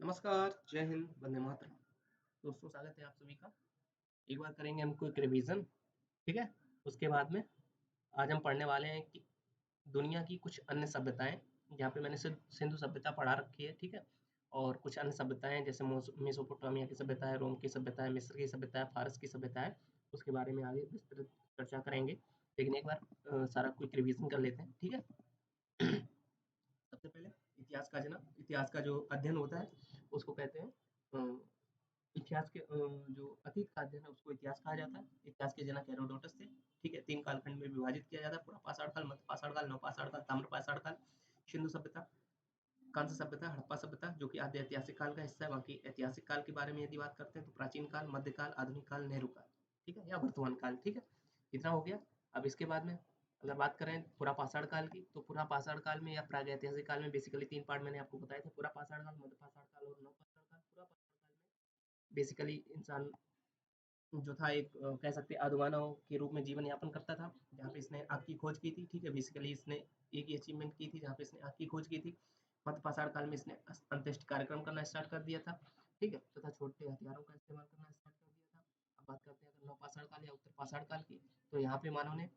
नमस्कार, जय हिंद, वंदे मातरम। दोस्तों स्वागत है आप सभी का। एक बार करेंगे हम क्विक रिवीजन, ठीक है? उसके बाद में आज हम पढ़ने वाले हैं कि दुनिया की कुछ अन्य सभ्यताएँ, जहाँ पे मैंने सिर्फ सिंधु सभ्यता पढ़ा रखी है, ठीक है? और कुछ अन्य सभ्यताएँ जैसे मेसोपोटामिया की सभ्यता है, रोम की सभ्यता है, मिस्र की सभ्यता है, फारस की सभ्यता है, उसके बारे में आगे विस्तृत चर्चा करेंगे। लेकिन एक बार सारा क्विक रिवीजन कर लेते हैं, ठीक है? सबसे पहले इतिहास का जो अध्ययन होता है, उसको कहते हैं इतिहास के जो अतीत का अध्ययन है उसको इतिहास कहा जाता है। इतिहास के जनक हेरोडोटस थे, ठीक है? 3 कालखंड में विभाजित किया जाता है, पूरा पाषाण काल, मध्य पाषाण काल, नवपाषाण काल, ताम्र पाषाण काल, सिंधु सभ्यता, कांस्य सभ्यता, हड़प्पा सभ्यता जो कि आद्य ऐतिहासिक काल का हिस्सा है। बाकी ऐतिहासिक काल के बारे में यदि बात करते हैं तो प्राचीन काल, मध्यकाल, आधुनिक काल, नेहरू काल, ठीक है? या वर्तमान काल, ठीक है? इतना हो गया। अब इसके बाद में अगर बात करें पुरा पाषाण काल की, तो पुरा पाषाण काल में या प्रागैतिहासिक काल में बेसिकली 3 पार्ट मैंने आपको बताए थे। पुरा पाषाण काल, मध्य पाषाण काल और नवपाषाण काल। पुरा पाषाण काल में बेसिकली इंसान जो था एक कह सकते हैं आदिमानव के रूप में जीवन यापन करता था, जहाँ पे इसने आग की खोज की थी, ठीक है? बेसिकली इसने एक ही अचीवमेंट की थी जहाँ पे इसने आग की खोज की थी। मध्य पाषाण काल में इसने अंत्येष्टि कार्यक्रम करना स्टार्ट कर दिया था, ठीक है? तथा छोटे हथियारों का इस्तेमाल करना स्टार्ट कर दिया था। अब बात करते हैं अगर नवपाषाण काल या उत्तर पाषाण काल की, तो यहाँ पे मानव ने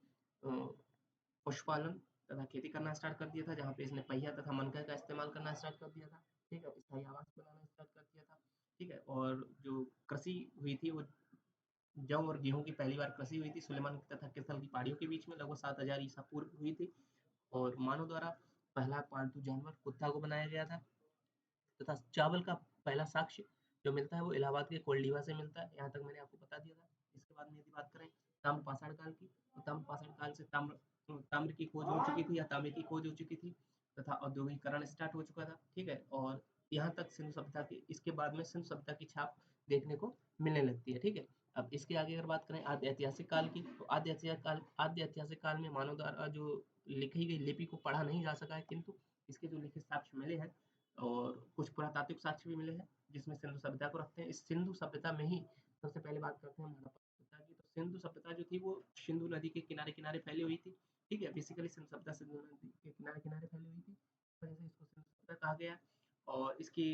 पशुपालन तथा खेती करना स्टार्ट कर दिया था, जहाँ पे इसने पहिया तथा मनका का इस्तेमाल करना स्टार्ट कर दिया था, ठीक है? स्थायी आवास बनाना स्टार्ट कर दिया था, ठीक है? और जो कृषि हुई थी वो जौ और गेहूं की पहली बार कृषि हुई थी सुलेमान तथा किसल की पहाड़ियों के बीच में लगभग 7000 ईसा पूर्व हुई थी। और मानव द्वारा पहला पालतू जानवर कुत्ता को बनाया गया था तथा चावल का पहला साक्ष्य जो मिलता है वो इलाहाबाद के कोल्डीवा से मिलता है। यहाँ तक मैंने आपको बता दिया था। इसके बाद में यदि बात करें ताम्र पाषाण काल की, तो ताम्र पाषाण काल से ताम्र की खोज हो चुकी थी या तांबे की खोज हो चुकी थी तथा औद्योगिकरण स्टार्ट हो चुका था, ठीक है? और यहाँ तक सिंधु सभ्यता की, इसके बाद में सिंधु सभ्यता की छाप देखने को मिलने लगती है, ठीक है? अब इसके आगे अगर बात करें आद्य ऐतिहासिक काल की, तो आद्य ऐतिहासिक काल में मानव द्वारा जो लिखी गई लिपि को पढ़ा नहीं जा सका है, किंतु इसके जो लिखित साक्ष्य मिले हैं और कुछ पुरातात्विक साक्ष्य भी मिले हैं जिसमें सिंधु सभ्यता को रखते हैं। इस सिंधु सभ्यता में ही सबसे पहले बात करते हैं हम हड़प्पा सभ्यता की। तो सिंधु सभ्यता जो थी वो सिंधु नदी के किनारे किनारे फैली हुई थी, ठीक है? बेसिकली सिंधु सभ्यता सिंधु नदी के किनारे किनारे फैली हुई थी, इस वजह से इसको सिंधु सभ्यता कहा गया। और इसकी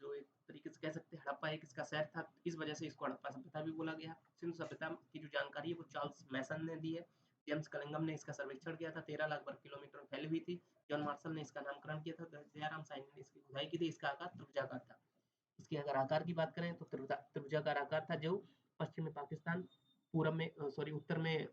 जो एक तरीके से कह सकते हैं हड़प्पा एक इसका शहर था, इस वजह से इसको हड़प्पा सभ्यता भी बोला गया। सिंधु सभ्यता की जो जानकारी है वो चार्ल्स मैसन ने दी है। जेम्स कलिंगम ने इसका सर्वेक्षण किया था, 13 लाख वर्ग किलोमीटर में फैली हुई थी। जॉन मार्शल ने इसका नामकरण किया था, दयाराम साहनी ने इसकी खुदाई की थी। इसका आकार त्रिभुजाकार था। इसके अगर आकार की बात करें तो त्रिभुजाकार आकार था जो पश्चिम में पाकिस्तान, पूरब में उत्तर में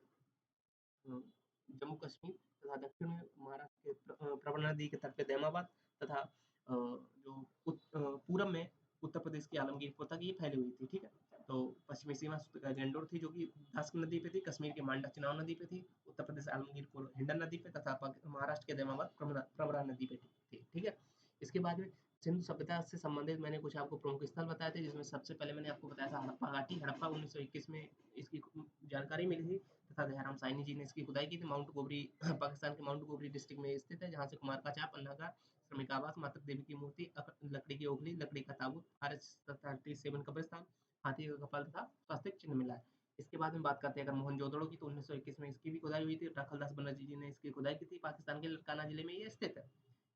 जम्मू कश्मीर तथा दक्षिण में महाराष्ट्र के प्रवरा नदी के तट पे दैमाबाद तथा जो पूरब में उत्तर प्रदेश की आलमगीर तक ये फैली हुई थी, ठीक है? तो पश्चिमी सीमा गंडोर थी जो कि धास्क नदी पे थी, कश्मीर के मांडा चिनाव नदी पे थी, उत्तर प्रदेश आलमगीर हिंडन नदी पे तथा महाराष्ट्र के दैमाबाद प्रवरा नदी पे थी, ठीक है? इसके बाद में सिंधु सभ्यता से संबंधित मैंने कुछ आपको प्रमुख स्थल बताए थे, जिसमें सबसे पहले मैंने आपको बताया था हड़प्पा घाटी। हड़प्पा 1921 में इसकी जानकारी मिली थी तथा दयाराम साहनी जी ने इसकी खुदाई की थी। माउंट गोबरी पाकिस्तान के माउंट गोबरी डिस्ट्रिक्ट में स्थित है, जहाँ से कुमार का चाप, अन्नागार, श्रमिक आवास, मातृ देवी की मूर्ति, लकड़ी की ओखली, लकड़ी का ताबूत, RS-37 कब्रिस्तान, हाथी का कपाल तथा स्वास्तिक चिन्ह मिला है। इसके बाद में बात करते हैं अगर मोहनजोदड़ो की, तो 1921 में इसकी भी खुदाई हुई थी। राखलदास बनर्जी जी ने इसकी खुदाई की थी। पाकिस्तान के लड़काना जिले में ये स्थित है।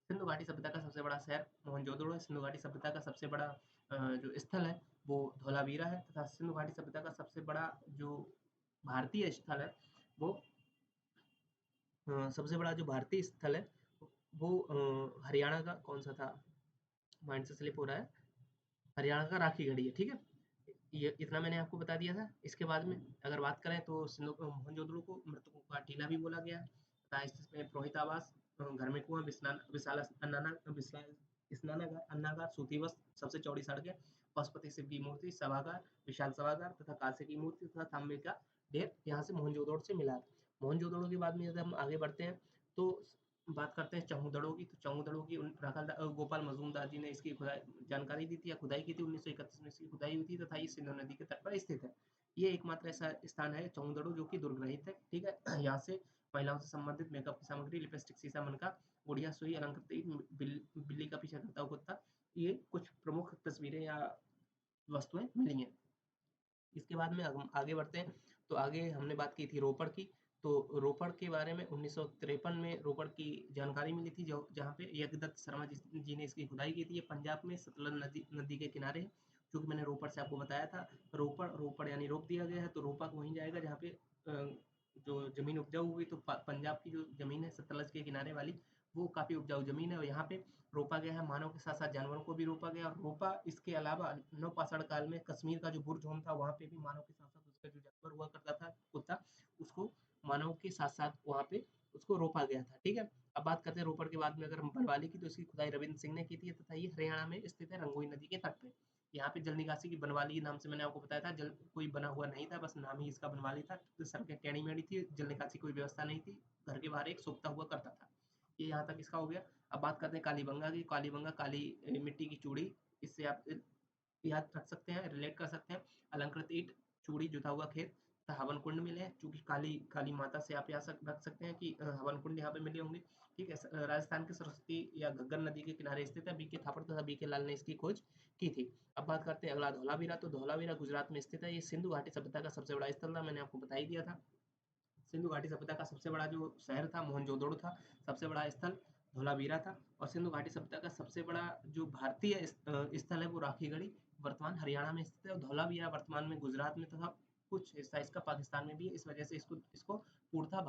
सिंधु घाटी सभ्यता का सबसे बड़ा शहर मोहनजोदड़ो है। सिंधु घाटी सभ्यता का सबसे बड़ा जो स्थल है वो धौलावीरा है तथा सिंधु घाटी सभ्यता का सबसे बड़ा जो भारतीय स्थल है वो सबसे बड़ा जो भारतीय स्थल है वो हरियाणा का कौन सा था, माइंड से स्लिप हो रहा है, हरियाणा का राखी गढ़ी है, ठीक है? ये इतना मैंने आपको बता दिया था। इसके बाद में अगर बात करें तो मोहनजोदड़ो को मृतकों का टीला भी बोला गया है तथा इसमें पुरोहित आवास, घर में कुआं, स्नानागार, अन्नागार, सूती वस्त्र, सबसे चौड़ी सड़कें, पशुपति शिव की मूर्ति, सभागार, विशाल सभागार तथा कांसे की मूर्ति तथा तांबे का ढेर यहाँ से मोहनजोदड़ो से मिला है। मोहनजोदड़ो के बाद में यदि हम आगे बढ़ते हैं तो बात करते हैं चौमुदड़ो की। तो चौमुदड़ो की गोपाल मजूमदार जी ने इसकी जानकारी दी थी या खुदाई की थी। 1931 में इसकी खुदाई हुई थी तथा ये सिंधु नदी के तट पर स्थित है। ये एकमात्र ऐसा स्थान है चौमुदड़ो जो कि दुर्ग रहित है, ठीक है? यहाँ से महिलाओं से संबंधित मेकअप की सामग्री, लिपस्टिक, शीशा, मनका, गुड़िया, सुई, अलंकृत बिल्ली का पीछा करता हुआ कुत्ता, ये कुछ प्रमुख तस्वीरें या वस्तुएं मिली हैं। इसके बाद में हम आगे बढ़ते हैं तो आगे हमने बात की थी रोपड़ की। तो रोपड़ के बारे में 1953 में रोपड़ की जानकारी मिली थी, जो जहाँ पे यज्ञदत्त शर्मा जी ने इसकी खुदाई की थी। ये पंजाब में सतलज नदी नदी के किनारे है, जो कि मैंने रोपड़ से आपको बताया था। रोपड़ रोपड़ यानी रोप दिया गया है, तो रोपा वहीं जाएगा जहाँ पे जो ज़मीन उपजाऊ हुई। तो पंजाब की जो ज़मीन है सतलज के किनारे वाली, वो काफ़ी उपजाऊ ज़मीन है, और यहाँ पे रोपा गया है। मानव के साथ-साथ जानवरों को भी रोपा गया, और रोपा इसके अलावा नवपाषाण काल में कश्मीर का जो बुरज़ोम था, वहाँ पे भी मानव के साथ-साथ उसका जो जानवर हुआ करता था, कुत्ता, उसको मानव के साथ-साथ वहाँ पे उसको रोपा गया था, ठीक है? अब बात करते हैं रोपड़ के बाद में अगर हम बनवाली की, तो इसकी खुदाई रविंद्र सिंह ने की थी, तथा ये हरियाणा में स्थित है, रंगोई नदी के तट पे। यहाँ पे जल निकासी की बनवाली के नाम से मैंने आपको बताया था, जल कोई बना हुआ नहीं था, बस नाम ही इसका बनवाली था। तो सड़कें टेढ़ी-मेढ़ी थी, जल निकासी की कोई व्यवस्था नहीं थी, घर के बाहर एक सोखता हुआ करता था। ये यहाँ तक इसका हो गया। अब बात करते हैं कालीबंगा की। कालीबंगा काली मिट्टी की चूड़ी, इससे आप याद रख सकते हैं, रिलेट कर सकते हैं। अलंकृत ईंट, चूड़ी, जुता हुआ खेत तथा हवन कुंड मिले हैं, चूँकि काली काली माता से आप यहाँ रख सकते हैं कि हवन कुंड यहाँ पे मिले होंगे, ठीक है? राजस्थान के सरस्वती या घग्गर नदी के किनारे स्थित है। बीके थापड़ तथा बीके लाल ने इसकी खोज की थी। अब बात करते हैं अगला धौलावीरा। तो धौलावीरा गुजरात में स्थित है। ये सिंधु घाटी सभ्यता का सबसे बड़ा स्थल था, मैंने आपको बता ही दिया था। सिंधु घाटी सभ्यता का सबसे बड़ा जो शहर था मोहनजोदड़ो था, सबसे बड़ा स्थल धोलावीरा था। और सिंधु घाटी सभ्यता का सबसे बड़ा जो भारतीय स्थल है वो राखीगढ़ी, वर्तमान हरियाणा में स्थित है। और धौलावीरा वर्तमान में गुजरात में तथा कुछ हिस्सा इसका पाकिस्तान में भी है। इस वजह से इसको इसको पूर्णतः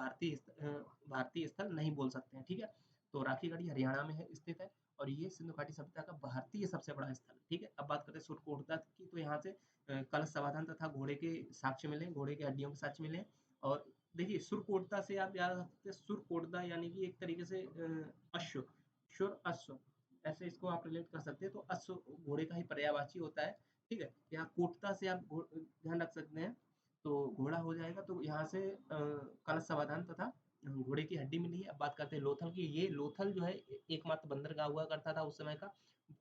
भारतीय स्थल नहीं बोल सकते हैं, ठीक है? तो राखीगढ़ी हरियाणा में है स्थित है, और ये सिंधु घाटी सभ्यता का भारतीय सबसे बड़ा स्थल, ठीक है? अब बात करते हैं सुरकोटदा की। तो यहाँ से कलश समाधान तथा घोड़े के साक्ष्य मिले, घोड़े के हड्डियों के साक्ष्य मिले। और देखिए सुरकोटदा से आप याद रख सकते हैं, सुरकोटदा यानी कि एक तरीके से अश्व, शुर अश्व, ऐसे इसको आप रिलेट कर सकते हैं। तो अश्व घोड़े का ही पर्यायवाची होता है, ठीक है? यहाँ कोटता से आप ध्यान रख सकते हैं, तो घोड़ा हो जाएगा। तो यहाँ से कलश समाधान तथा घोड़े की हड्डी मिली है। अब बात करते हैं लोथल की। ये लोथल जो है एकमात्र बंदरगाह हुआ करता था उस समय का,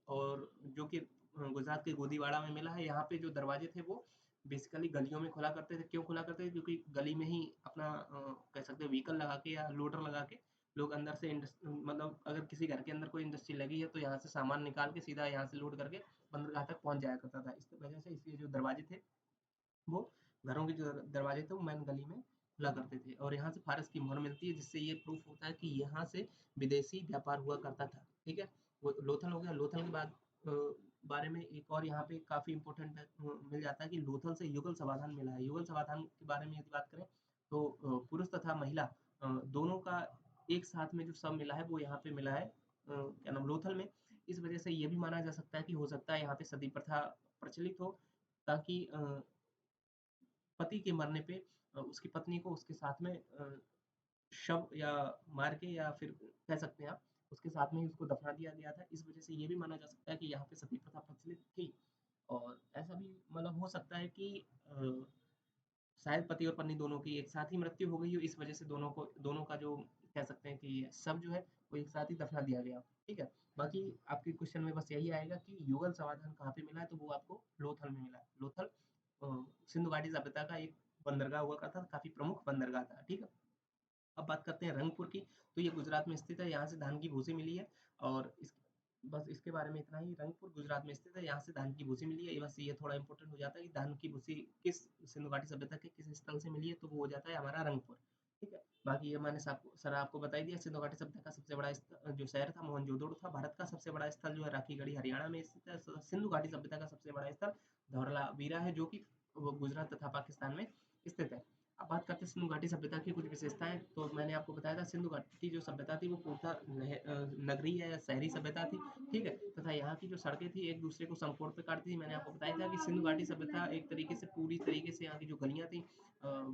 और जो कि गुजरात के गोदीवाड़ा में मिला है। यहाँ पे जो दरवाजे थे वो बेसिकली गलियों में खुला करते थे। क्यों खुला करते थे? क्योंकि गली में ही अपना कह सकते हैं व्हीकल लगा के या लोडर लगा के लोग अंदर से मतलब अगर किसी घर के अंदर कोई इंडस्ट्री लगी है, तो यहाँ से सामान निकाल के सीधा यहाँ से लोड करके बंदरगाह तक पहुँच जाया करता था। इस वजह से इसके जो दरवाजे थे वो घरों के जो दरवाजे थे वो मेन गली में खुला करते थे। और यहाँ से फारस की मोहर मिलती है, जिससे ये प्रूफ होता है कि यहाँ से विदेशी व्यापार हुआ करता था, ठीक है? वो लोथल हो गया। लोथल के बाद बारे में एक और यहाँ पे काफ़ी इंपॉर्टेंट मिल जाता है कि लोथल से युगल समाधान मिला है। युगल समाधान के बारे में यदि बात करें, तो पुरुष तथा महिला दोनों का एक साथ में जो सब मिला है वो यहाँ पे मिला है, क्या नाम, लोथल में। इस वजह से ये भी माना जा सकता है कि हो सकता है यहाँ पे सती प्रथा प्रचलित हो, ताकि पति के मरने पे उसकी पत्नी को उसके साथ में शव या मार के, या फिर कह सकते हैं आप उसके साथ में ही उसको दफना दिया गया था। इस वजह से ये भी माना जा सकता है कि यहाँ पे सती प्रथा प्रचलित थी। और ऐसा भी मतलब हो सकता है कि शायद पति और पत्नी दोनों की एक साथ ही मृत्यु हो गई हो, इस वजह से दोनों का जो कह सकते हैं कि शव जो है वो एक साथ ही दफना दिया गया, ठीक है? बाकी आपके क्वेश्चन में बस यही आएगा कि युगल समाधान कहाँ पे मिला है, तो वो आपको लोथल में मिला है। लोथल सिंधु घाटी सभ्यता का एक बंदरगाह हुआ करता था, काफी प्रमुख बंदरगाह था, ठीक है? अब बात करते हैं रंगपुर की। तो ये गुजरात में स्थित है, यहाँ से धान की भूसी मिली है। और बस इसके बारे में इतना ही। रंगपुर गुजरात में स्थित है, यहाँ से धान की भूसी मिली है। ये बस ये थोड़ा इंपॉर्टेंट हो जाता है कि धान की भूसी किस सिंधु घाटी सभ्यता के किस स्थल से मिली है, तो वो हो जाता है हमारा रंगपुर, ठीक है? बाकी ये मैंने सर आपको बता ही दिया। सिंधु घाटी सभ्यता का सबसे बड़ा जो शहर था मोहनजोदड़ो था। भारत का सबसे बड़ा स्थल जो है राखीगढ़ी हरियाणा में स्थित है। सिंधु घाटी सभ्यता का सबसे बड़ा स्थल धौलावीरा है, जो कि वो गुजरात तथा पाकिस्तान में स्थित है। अब बात करते हैं सिंधु घाटी सभ्यता की कुछ विशेषताएं। तो मैंने आपको बताया था सिंधु घाटी की जो सभ्यता थी वो पूर्णतः नगरीय या शहरी सभ्यता थी, ठीक है? तथा यहाँ की जो सड़कें थी एक दूसरे को समकोण पे काटती थी। मैंने आपको बताया था कि सिंधु घाटी सभ्यता एक तरीके से पूरी तरीके से यहाँ की जो गलियाँ थी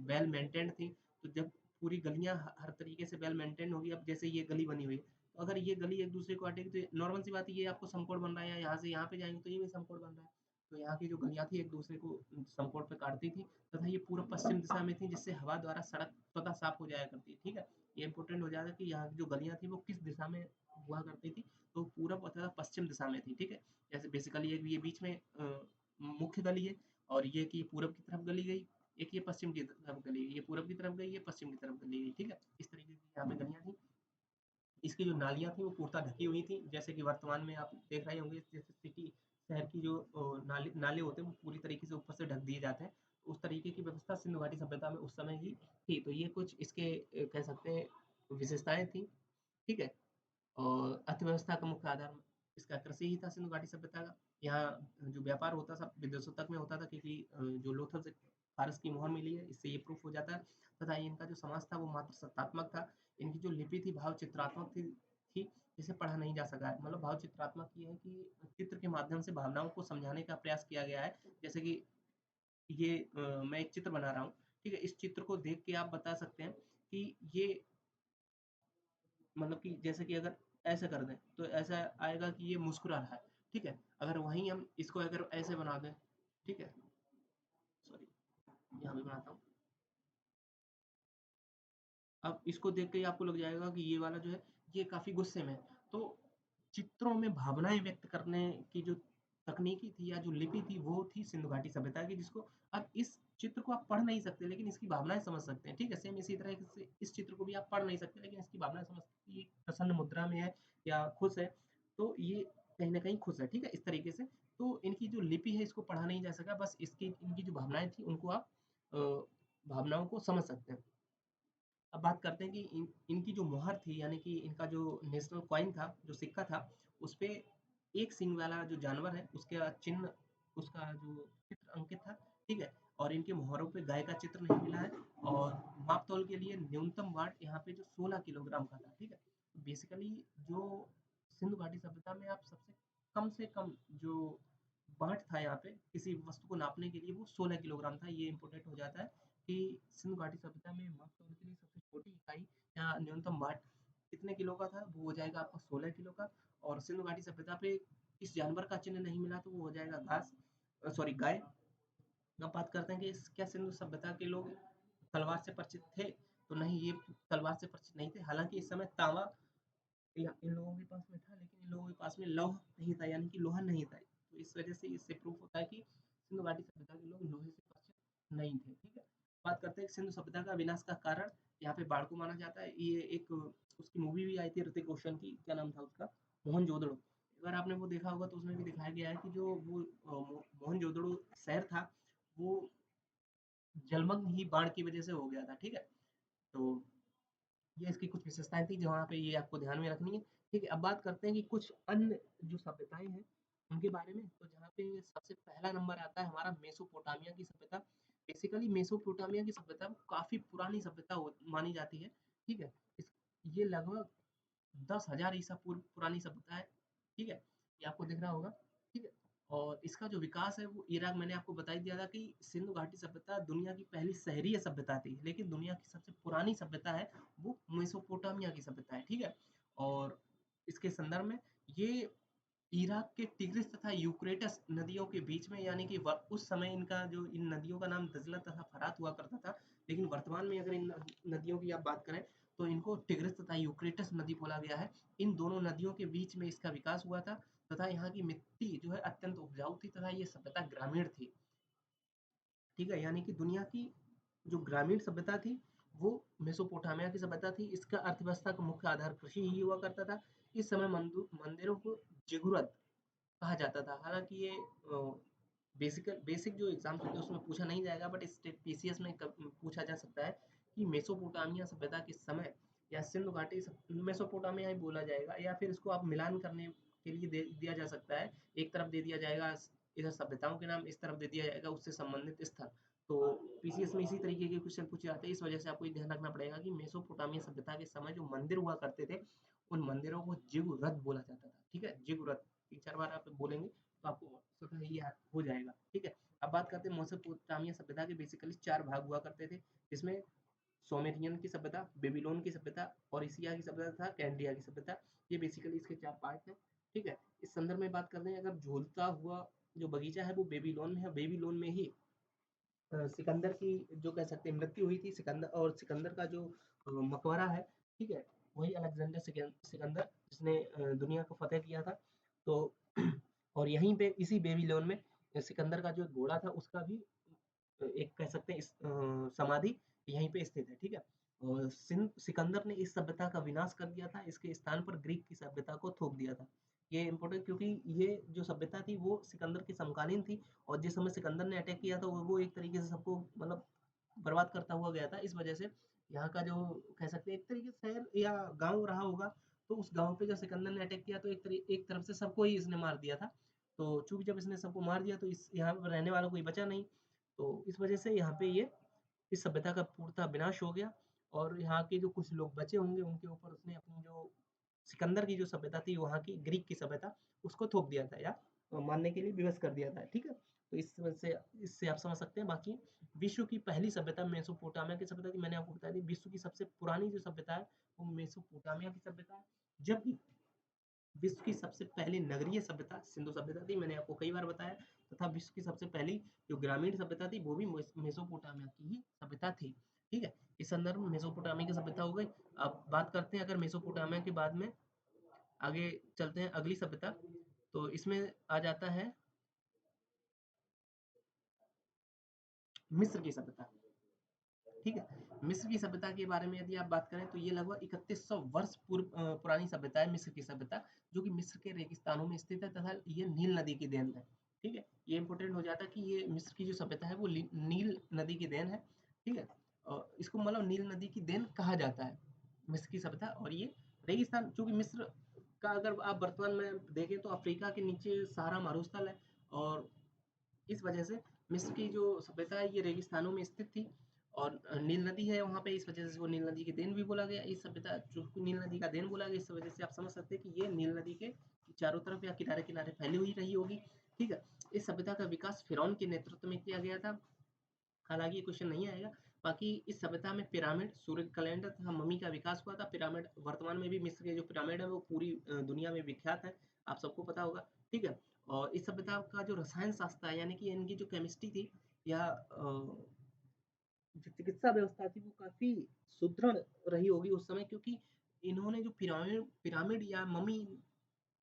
वेल मेंटेन्ड थी। तो जब पूरी गलियाँ हर तरीके से वेल मेंटेन होगी, अब जैसे ये गली बनी हुई है, तो अगर ये गली एक दूसरे को काटेगी तो नॉर्मल सी बात है, ये आपको समकोण बन रहा है, या यहाँ से यहाँ पे जाएंगे तो ये भी समकोण बन रहा है। तो यहाँ की जो गलियाँ थी एक दूसरे को समकोण पे काटती थी, तथा ये पूर्व पश्चिम दिशा में थी, जिससे हवा द्वारा सड़क स्वतः साफ हो जाया करती है, ठीक है? ये इंपॉर्टेंट हो जाएगा कि यहाँ की जो गलियाँ थी वो किस दिशा में हुआ करती थी, तो पूरब अथवा पश्चिम दिशा में थी, ठीक है? जैसे बेसिकली एक ये बीच में मुख्य गली है, और ये कि पूरब की तरफ गली गई, एक ये पश्चिम की तरफ गली गई, ये पूरब की तरफ गई, ये पश्चिम की तरफ गली गई, ठीक है? इस तरीके की यहाँ पे गलियाँ थी। इसकी जो नालियाँ थी वो पूर्णतः ढकी हुई थी, जैसे कि वर्तमान में आप देख रहे होंगे, जैसे सिटी शहर की जो नाले नाले होते हैं वो पूरी तरीके से ऊपर से ढक दिए जाते हैं, उस तरीके की व्यवस्था सिंधु घाटी सभ्यता में उस समय ही थी। तो ये कुछ इसके कह सकते हैं विशेषताएँ थी, ठीक है? और अर्थव्यवस्था का मुख्य आधार इसका कृषि ही था सिंधु घाटी सभ्यता का। यहाँ जो व्यापार होता था विदेशों तक में होता था, क्योंकि जो लोथल से फारस की मोहर मिली है, इससे ये प्रूफ हो जाता है। तथा इनका जो समाज था वो मात्र सत्तात्मक था। इनकी जो लिपि थी भाव चित्रात्मक थी जिसे पढ़ा नहीं जा सका है। मतलब भाव चित्रात्मक ये है कि चित्र के माध्यम से भावनाओं को समझाने का प्रयास किया गया है। जैसे कि ये मैं एक चित्र बना रहा हूँ, ठीक है? इस चित्र को देख के आप बता सकते हैं कि ये मतलब कि जैसे कि अगर ऐसा कर दें, तो ऐसा आएगा कि ये मुस्कुरा रहा है, ठीक है? अगर वहीं हम इसको अगर ऐसे बना दें, ठीक है? सॉरी, यहाँ भी बनाता हूँ। अब इसको देख के ही आपको लग जाएगा कि ये वाला जो है, ये काफ़ी गुस्से में है। तो चित्रों में भावनाएँ व्यक्त करने की जो तकनीकी थी या जो लिपि थी, वो थी सिंधु घाटी सभ्यता की, जिसको अब इस चित्र को आप पढ़ नहीं सकते, लेकिन इसकी भावनाएँ समझ सकते हैं, ठीक है? सेम इसी तरह से इस चित्र को भी आप पढ़ नहीं सकते, लेकिन इसकी भावनाएँ समझ सकते हैं। ये प्रसन्न मुद्रा में है या खुश है, तो ये कहीं न कहीं खुश है, ठीक है? इस तरीके से। तो इनकी जो लिपि है, इसको पढ़ा नहीं जा सका, बस इसकी इनकी जो भावनाएँ थी, उनको आप अ, भावनाओं को समझ सकते हैं। अब बात करते हैं कि इनकी जो मुहर थी, यानी कि इनका जो नेशनल कॉइन था, जो सिक्का था, उसपे एक सींग वाला जो जानवर है, उसका चिन्ह, उसका जो चित्र अंकित था, ठीक है? और इनके मुहरों पे गाय का चित्र नहीं मिला है। और माप-तौल के लिए न्यूनतम वाट यहाँ पे जो 16 किलोग्राम का था, ठीक है? बेसिकली जो सिंधु घाटी सभ्यता में आप सबसे कम से कम जो बाँट था यहाँ पे, किसी वस्तु को नापने के लिए, वो 16 किलोग्राम था। ये इम्पोर्टेंट हो जाता है कि सिंधु घाटी सभ्यता में माप-तौल के लिए सबसे छोटी इकाई या न्यूनतम वाट कितने किलो का था? वो हो जाएगा आपका 16 किलो का। और सिंधु घाटी सभ्यता पे इस जानवर का चिन्ह नहीं मिला, तो वो हो जाएगा सॉरी गाय। अब बात करते हैं कि क्या सिंधु सभ्यता के लोग तलवार से परिचित थे? तो नहीं, ये तलवार से परिचित नहीं थे। हालाँकि इस समय तांबा या इन लोगों के पास में था, लेकिन इन लोगों के पास में लौह नहीं था, यानी कि लोहा नहीं था। तो इस वजह से इससे प्रूफ होता है कि सिंधु घाटी सभ्यता के लोग लोहे से परिचित नहीं थे, ठीक है? बात करते हैं कि सिंधु सभ्यता का विनाश का कारण, यहाँ पे बाढ़ को माना जाता है। ये एक उसकी मूवी भी आई थी ऋतिक रोशन की, क्या नाम था उसका? मोहनजोदड़ो। अगर आपने वो देखा होगा तो उसमें भी दिखाया गया है कि जो वो मोहनजोदड़ो शहर था, वो जलमग्न ही बाढ़ की वजह से हो गया था, ठीक है? तो ये इसकी कुछ विशेषताएँ थी, जहाँ पे ये आपको ध्यान में रखनी है, ठीक है? अब बात करते हैं कि कुछ अन्य जो सभ्यताएँ हैं, उनके बारे में। तो जहाँ पे सबसे पहला नंबर आता है हमारा मेसोपोटामिया की सभ्यता। बेसिकली मेसोपोटामिया की सभ्यता काफ़ी पुरानी सभ्यता हो मानी जाती है, ठीक है? इस ये लगभग 10,000 ईसा पूर्व पुरानी सभ्यता है, ठीक है? ये आपको दिख रहा होगा, ठीक है? और इसका जो विकास है वो इराक, मैंने आपको बता ही दिया था कि सिंधु घाटी सभ्यता दुनिया की पहली शहरीय सभ्यता थी, लेकिन दुनिया की सबसे पुरानी सभ्यता है वो मेसोपोटामिया की सभ्यता है, ठीक है? और इसके संदर्भ में ये इराक के टिग्रिस तथा यूफ्रेटस नदियों के बीच में, यानी कि उस समय इनका जो इन नदियों का नाम दजला तथा फरात हुआ करता था, लेकिन वर्तमान में अगर इन नदियों की आप बात करें तो इनको टिग्रिस तथा यूफ्रेटस नदी बोला गया है। इन दोनों नदियों के बीच में इसका विकास हुआ था, तथा यहाँ की मिट्टी जो है अत्यंत उपजाऊ थी, तथा ये सभ्यता ग्रामीण थी, ठीक है? यानी कि दुनिया की जो ग्रामीण सभ्यता थी, वो मेसोपोटामिया की सभ्यता थी। इसका अर्थव्यवस्था का मुख्य आधार कृषि ही हुआ करता था। इस समय मंदिरों को जिगुरत कहा जाता था। हालाँकि ये बेसिक जो एग्ज़ाम्स होते हैं उसमें पूछा नहीं जाएगा, बट स्टेट पीसीएस में पूछा जा सकता है कि मेसोपोटामिया सभ्यता के समय या सिंधु घाटी मेसोपोटामिया ही बोला जाएगा, या फिर इसको आप मिलान करने के लिए दे दिया जा सकता है। एक तरफ दे दिया जाएगा इधर सभ्यताओं के नाम, इस तरफ दे दिया जाएगा उससे संबंधित स्थल। तो पीसीएस में इसी तरीके के क्वेश्चन पूछे जाते हैं। इस वजह से आपको ये ध्यान रखना पड़ेगा कि मेसोपोटामिया सभ्यता के समय जो मंदिर हुआ करते थे, उन मंदिरों को जिगुरत बोला जाता था, ठीक है? जिगुरत 3-4 बार आप बोलेंगे तो आपको स्वतः ही याद हो जाएगा, ठीक है? अब बात करते हैं मेसोपोटामिया सभ्यता के बेसिकली 4 भाग हुआ करते थे, जिसमें सोमेरियन की सभ्यता, बेबीलोन की सभ्यता, ओरिसिया की सभ्यता तथा कैंडिया की सभ्यता। ये बेसिकली इसके 4 पार्ट हैं, ठीक है? इस संदर्भ में बात करते हैं, अगर झूलता हुआ जो बगीचा है वो बेबीलोन में है। बेबीलोन में ही सिकंदर की जो कह सकते हैं मृत्यु हुई थी। सिकंदर, और सिकंदर का जो मकबरा है, ठीक है? वही अलेक्जेंडर सिकंदर जिसने दुनिया को फतेह किया था। तो और यहीं पे इसी बेबीलोन में सिकंदर का जो घोड़ा था उसका भी एक कह सकते हैं समाधि यहीं पे स्थित है, ठीक है? और सिकंदर ने इस सभ्यता का विनाश कर दिया था, इसके स्थान पर ग्रीक की सभ्यता को थोप दिया था। ये इम्पोर्टेंट, क्योंकि ये जो सभ्यता थी वो सिकंदर के समकालीन थी, और जिस समय सिकंदर ने अटैक किया था वो एक तरीके से सबको मतलब बर्बाद करता हुआ गया था। इस वजह से यहाँ का जो कह सकते हैं एक तरीके से शहर या गांव रहा होगा, तो उस गांव पे जब सिकंदर ने अटैक किया तो एक तरफ से सबको ही इसने मार दिया था। तो चूंकि जब इसने सबको मार दिया तो इस यहाँ पर रहने वाला कोई बचा नहीं, तो इस वजह से यहाँ पे ये इस सभ्यता का पूर्णतः विनाश हो गया। और यहाँ के जो कुछ लोग बचे होंगे उनके ऊपर उसने अपनी जो सिकंदर की जो सभ्यता थी वहाँ की ग्रीक की सभ्यता उसको थोप दिया था, या मानने के लिए विवश कर दिया था। ठीक है, तो इस वजह से इससे आप समझ सकते हैं। बाकी विश्व की पहली सभ्यता मेसोपोटामिया की सभ्यता थी, मैंने आपको बताया थी। विश्व की सबसे पुरानी जो सभ्यता है वो मेसोपोटामिया की सभ्यता है, जबकि विश्व की सबसे पहली नगरीय सभ्यता सिंधु सभ्यता थी, मैंने आपको कई बार बताया। तथा विश्व की सबसे पहली जो ग्रामीण सभ्यता थी वो भी मेसोपोटामिया की ही सभ्यता थी। ठीक है, इस संदर्भ में मेसोपोटामिया की सभ्यता हो गई। अब बात करते हैं अगर मेसोपोटामिया के बाद में आगे चलते हैं अगली सभ्यता, तो इसमें आ जाता है मिस्र की सभ्यता। ठीक है, मिस्र की सभ्यता के बारे में यदि आप बात करें तो ये लगभग 3100 वर्ष पूर्व पुरानी सभ्यता है मिस्र की सभ्यता, जो कि मिस्र के रेगिस्तानों में स्थित है तथा ये नील नदी की देन है। ठीक है, ये इंपॉर्टेंट हो जाता है कि ये मिस्र की जो सभ्यता है वो नील नदी की देन है। ठीक है, और इसको मतलब नील नदी की देन कहा जाता है मिस्र की सभ्यता। और ये रेगिस्तान, चूंकि मिस्र का अगर आप वर्तमान में देखें तो अफ्रीका के नीचे सहारा मारूस्थल है, और इस वजह से मिस्र की जो सभ्यता है ये रेगिस्तानों में स्थित थी। और नील नदी है वहाँ पे, इस वजह से वो नील नदी की देन भी बोला गया। इस सभ्यता जो नील नदी का देन बोला गया, इस वजह से आप समझ सकते हैं कि ये नील नदी के चारों तरफ या किनारे किनारे फैली हुई रही होगी। ठीक है, इस सभ्यता का विकास फिरौन के नेतृत्व में किया गया था। हालांकि ये क्वेश्चन नहीं आएगा। बाकी इस सभ्यता में पिरामिड, सूर्य कैलेंडर तथा मम्मी का विकास हुआ था। पिरामिड वर्तमान में भी मिस्र के जो पिरामिड है वो पूरी दुनिया में विख्यात है, आप सबको पता होगा। ठीक है, और इस सभ्यता का जो रसायन शास्त्र है यानी कि इनकी जो केमिस्ट्री थी या जो चिकित्सा व्यवस्था थी वो काफी सुदृढ़ रही होगी उस समय, क्योंकि इन्होंने जो पिरामिड पिरामिड या मम्मी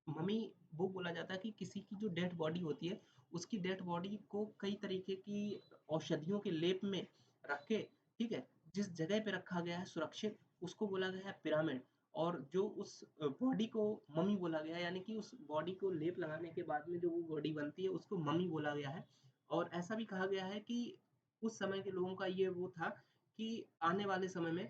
मम्मी वो बोला जाता है कि किसी की जो डेड बॉडी होती है उसकी डेड बॉडी को कई तरीके की औषधियों के लेप में रख के, ठीक है, जिस जगह पे रखा गया है सुरक्षित, उसको बोला गया है पिरामिड। और जो उस बॉडी को मम्मी बोला गया है, यानी कि उस बॉडी को लेप लगाने के बाद में जो वो बॉडी बनती है उसको मम्मी बोला गया है। और ऐसा भी कहा गया है कि उस समय के लोगों का ये वो था कि आने वाले समय में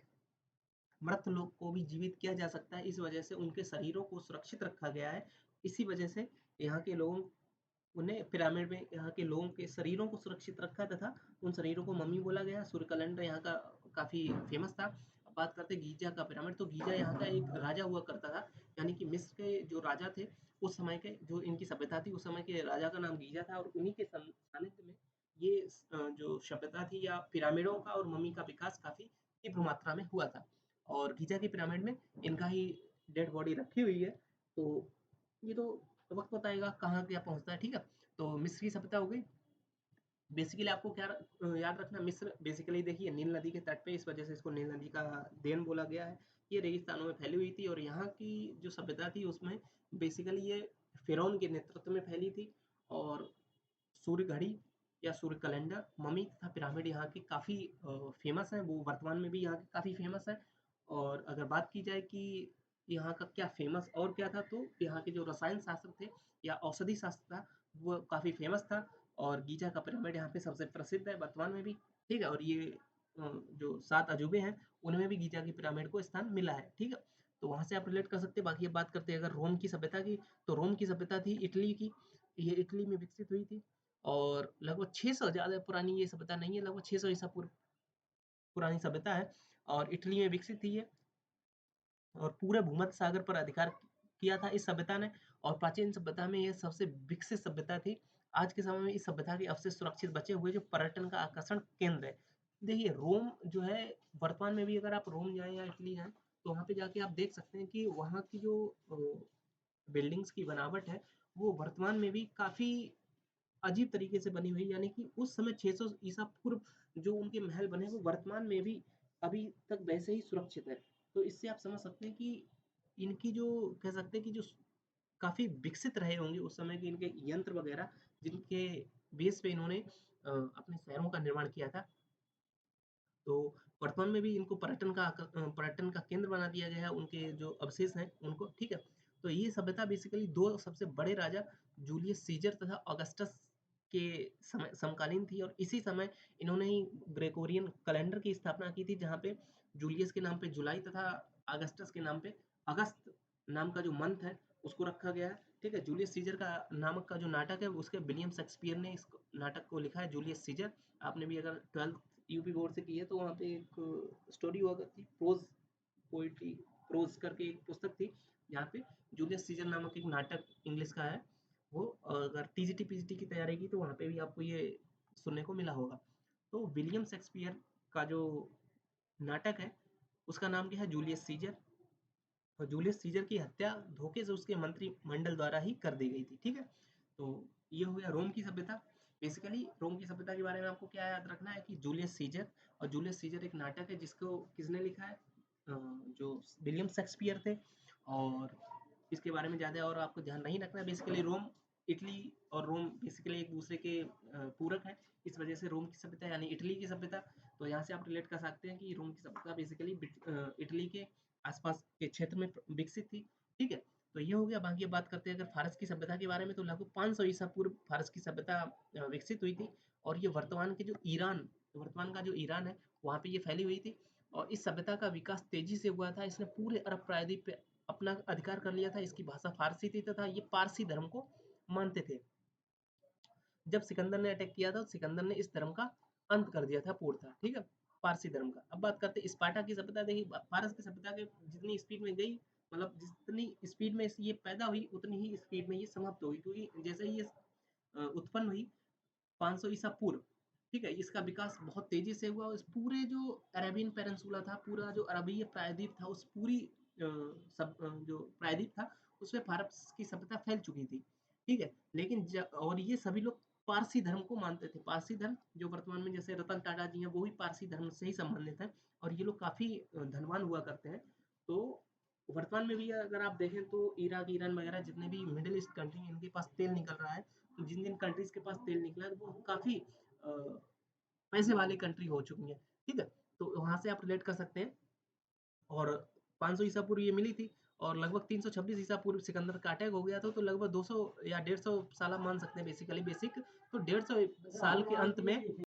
मृत लोग को भी जीवित किया जा सकता है, इस वजह से उनके शरीरों को सुरक्षित रखा गया है। इसी वजह से यहाँ के लोगों उन्हें पिरामिड में यहाँ के लोगों के शरीरों को सुरक्षित रखा तथा उन शरीरों को मम्मी बोला गया। सूर्य कैलेंडर यहाँ का काफी फेमस था। अब बात करते हैं गीजा का पिरामिड, तो गीजा यहाँ का एक राजा हुआ करता था, यानी कि मिस्र के जो राजा थे उस समय के, जो इनकी सभ्यता थी उस समय के राजा का नाम गीजा था, और उन्हीं के सानिध्य में ये जो सभ्यता थी या पिरामिडों का और मम्मी का विकास काफी तीव्र मात्रा में हुआ था। और गीजा की पिरामिड में इनका ही डेड बॉडी रखी हुई है। तो ये तो वक्त बताएगा कहाँ क्या पहुंचता है। ठीक है, तो मिस्र की सभ्यता हो गई। बेसिकली आपको क्या याद रखना, मिस्र बेसिकली देखिए नील नदी के तट पे, इस वजह से इसको नील नदी का देन बोला गया है। ये रेगिस्तानों में फैली हुई थी, और यहाँ की जो सभ्यता थी उसमें बेसिकली ये फिरौन के नेतृत्व में फैली थी। और सूर्य घड़ी या सूर्य कैलेंडर, मम्मी तथा पिरामिड यहाँ की काफ़ी फेमस हैं, वो वर्तमान में भी यहाँ के काफ़ी फेमस है। और अगर बात की जाए कि यहाँ का क्या फेमस और क्या था, तो यहाँ के जो रसायन शास्त्र थे या औषधि शास्त्र था वो काफ़ी फेमस था। और गीजा का पिरामिड यहाँ पे सबसे प्रसिद्ध है वर्तमान में भी। ठीक है, और ये जो 7 अजूबे हैं उनमें भी गीजा की पिरामिड को स्थान मिला है। ठीक है, तो वहाँ से आप रिलेट कर सकते हैं। बाकी अब बात करते हैं अगर रोम की सभ्यता की, तो रोम की सभ्यता थी इटली की। ये इटली में विकसित हुई थी, और लगभग 600 ज़्यादा पुरानी ये सभ्यता नहीं है, लगभग 600 ईसा पूर्व पुरानी सभ्यता है, और इटली में विकसित थी ये। और पूरे भूमध्य सागर पर अधिकार किया था इस सभ्यता ने, और प्राचीन सभ्यता में ये सबसे विकसित सभ्यता थी। आज के समय में इस सभ्यता के अवशेष सुरक्षित बचे हुए जो पर्यटन का आकर्षण केंद्र है। देखिए रोम जो है वर्तमान में भी, अगर आप रोम जाएं या इटली जाएं तो वहाँ पे जाके आप देख सकते हैं कि वहाँ की जो बिल्डिंग्स की बनावट है वो वर्तमान में भी काफी अजीब तरीके से बनी हुई, यानी कि उस समय 600 ईसा पूर्व जो उनके महल बने वो वर्तमान में भी अभी तक वैसे ही सुरक्षित है। तो इससे आप समझ सकते हैं कि इनकी जो कह सकते हैं कि जो काफी विकसित रहे होंगे उस समय के इनके यंत्र वगैरह, जिनके बेस पे इन्होंने अपने शहरों का निर्माण किया था। तो वर्तमान में भी इनको पर्यटन का केंद्र बना दिया गया है, उनके जो अवशेष हैं उनको। ठीक है, तो ये सभ्यता बेसिकली दो सबसे बड़े राजा जूलियस सीजर तथा ऑगस्टस के समय समकालीन थी, और इसी समय इन्होंने ही ग्रेगोरियन कैलेंडर की स्थापना की थी, जहाँ पे जूलियस के नाम पे जुलाई तथा अगस्टस के नाम पे अगस्त नाम का जो मंथ है उसको रखा गया है। ठीक है, जूलियस सीजर का नामक का जो नाटक है उसके विलियम शेक्सपियर ने इस नाटक को लिखा है, जूलियस सीजर। आपने भी अगर 12th यूपी बोर्ड से की है तो वहाँ पे एक स्टोरी हुआ करती, प्रोज पोइट्री प्रोज करके एक पुस्तक थी, जहाँ पे जूलियस सीजर नामक एक नाटक इंग्लिश का है, वो अगर टीजीटी पीजीटी की तैयारी की तो वहाँ पे भी आपको ये सुनने को मिला होगा। तो विलियम शेक्सपियर का जो नाटक है उसका नाम क्या है, जूलियस सीजर। और जूलियस सीजर की हत्या धोखे से उसके मंत्रिमंडल द्वारा ही कर दी गई थी। ठीक है, तो ये हो गया रोम की सभ्यता। बेसिकली रोम की सभ्यता के बारे में आपको क्या याद रखना है कि जूलियस सीजर, और जूलियस सीजर एक नाटक है जिसको किसने लिखा है, जो विलियम शेक्सपियर थे। और इसके बारे में ज़्यादा और आपको ध्यान नहीं रखना है। बेसिकली रोम, इटली और रोम बेसिकली एक दूसरे के पूरक है, इस वजह से रोम की सभ्यता यानी इटली की सभ्यता, तो यहाँ से आप रिलेट कर सकते हैं कि रोम की सभ्यता बेसिकली इटली के आसपास के क्षेत्र में विकसित थी। ठीक है, तो ये हो गया। बाकी अब बात करते हैं अगर फारस की सभ्यता के बारे में, तो लगभग 500 ईसा पूर्व फारस की सभ्यता विकसित हुई थी, और ये वर्तमान का जो ईरान है वहाँ पे ये फैली हुई थी। और इस सभ्यता का विकास तेजी से हुआ था, इसने पूरे अरब प्रायद्वीप पे अपना अधिकार कर लिया था। इसकी भाषा फारसी थी तथा ये पारसी धर्म को मानते थे। जब सिकंदर ने अटैक किया था तो सिकंदर ने इस धर्म का अंत कर दिया था पूर्णतः। ठीक है, पारसी धर्म का। अब बात करते हैं स्पार्टा की सभ्यता। देखिए फारस की सभ्यता के जितनी स्पीड में गई, मतलब जितनी स्पीड में ये पैदा हुई उतनी ही स्पीड में ये समाप्त हुई, क्योंकि जैसे ही ये उत्पन्न हुई 500 ईसा पूर्व, ठीक है, इसका विकास बहुत तेजी से हुआ। इस पूरे जो अरेबियन पेनिनसुला था, पूरा जो अरबीय प्रायद्वीप था, उस पूरी जो प्रायद्वीप था उसमें फारस की सभ्यता फैल चुकी थी। ठीक है, लेकिन और ये सभी लोग पारसी धर्म को मानते थे। पारसी धर्म जो वर्तमान में जैसे रतन टाटा जी हैं वो भी पारसी धर्म से ही संबंधित हैं, और ये लोग काफी धनवान हुआ करते हैं। तो वर्तमान में भी अगर आप देखें तो इराक, ईरान वगैरह जितने भी मिडिल ईस्ट कंट्री हैं इनके पास तेल निकल रहा है। तो जिन जिन कंट्रीज के पास तेल निकला है वो काफी पैसे वाली कंट्री हो चुकी है। ठीक है, तो वहां से आप रिलेट कर सकते हैं। और 500 ईसा पूर्व ये मिली थी, और लगभग 326 ईसा पूर्व सिकंदर का अटैक हो गया था, तो लगभग 200 या 150 साल आप मान सकते हैं बेसिकली बेसिक। तो 150 साल के अंत में